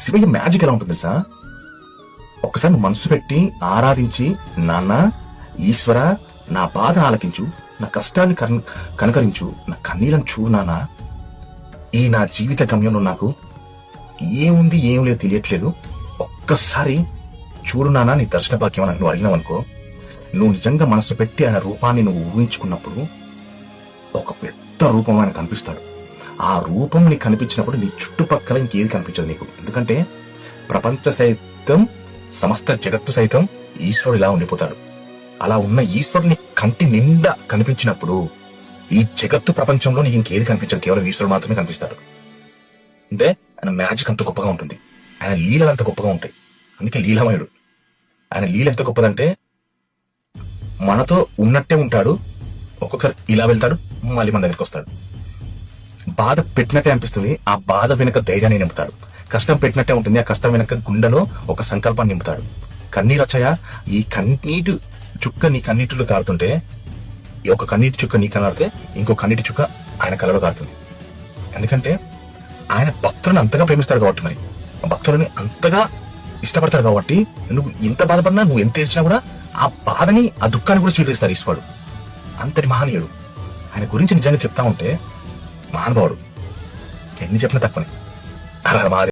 Shivayya magic ఎలా ఉంటుంది తెలుసా? ఒక్కసారి నువ్వు మనసు పెట్టి ఆరాధించి, నాన్న ఈశ్వర నా బాధను ఆలకించు, నా కష్టాన్ని కనుకరించు, నా కన్నీళ్ళను చూడు నాన్న, ఈ నా జీవిత గమ్యంలో నాకు ఏముంది ఏం లేదు తెలియట్లేదు, ఒక్కసారి చూడు నాన్న నీ దర్శన భాగ్యం అని నువ్వు అడిగినావనుకో, నువ్వు నిజంగా మనసు పెట్టి ఆయన రూపాన్ని నువ్వు ఊహించుకున్నప్పుడు ఒక పెద్ద రూపం ఆయన కనిపిస్తాడు. ఆ రూపం నీకు కనిపించినప్పుడు నీ చుట్టుపక్కల ఇంకేది కనిపించదు నీకు. ఎందుకంటే ప్రపంచ సైతం, సమస్త జగత్తు సైతం ఈశ్వరుడు ఇలా ఉండిపోతాడు. అలా ఉన్న ఈశ్వరుని కంటి నిండా కనిపించినప్పుడు ఈ జగత్తు ప్రపంచంలో నీకు ఇంకేది కనిపించదు, కేవలం ఈశ్వరుడు మాత్రమే కనిపిస్తాడు. అంటే ఆయన మ్యాజిక్ అంత గొప్పగా ఉంటుంది, ఆయన లీలలు అంత గొప్పగా ఉంటాయి. అందుకే లీలామయుడు. ఆయన లీల ఎంత గొప్పదంటే మనతో ఉన్నట్టే ఉంటాడు, ఒక్కొక్కసారి ఇలా వెళ్తాడు, మళ్ళీ మన దగ్గరికి వస్తాడు. బాధ పెట్టినట్టే అనిపిస్తుంది, ఆ బాధ వెనుక ధైర్యాన్ని నింపుతాడు. కష్టం పెట్టినట్టే ఉంటుంది, ఆ కష్టం వెనుక గుండెలో ఒక సంకల్పాన్ని నింపుతాడు. కన్నీరు వచ్చాయా, ఈ కన్నీటి చుక్క నీ కన్నీటిలో కారుతుంటే, ఒక కన్నీటి చుక్క నీ కనడితే ఇంకో కన్నీటి చుక్క ఆయన కలలో కారుతుంది. ఎందుకంటే ఆయన భక్తులను అంతగా ప్రేమిస్తాడు కాబట్టి, మరి భక్తులని అంతగా ఇష్టపడతాడు కాబట్టి నువ్వు ఎంత బాధపడినా, నువ్వు ఎంత ఏడ్చినా కూడా ఆ బాధని, ఆ దుఃఖాన్ని కూడా స్వీకరిస్తాడు ఈశ్వరుడు. అంతటి మహనీయుడు. ఆయన గురించి నిజంగా చెప్తా ఉంటే మహానుభావుడు, ఎన్ని చెప్పినా తక్కువనే. అలా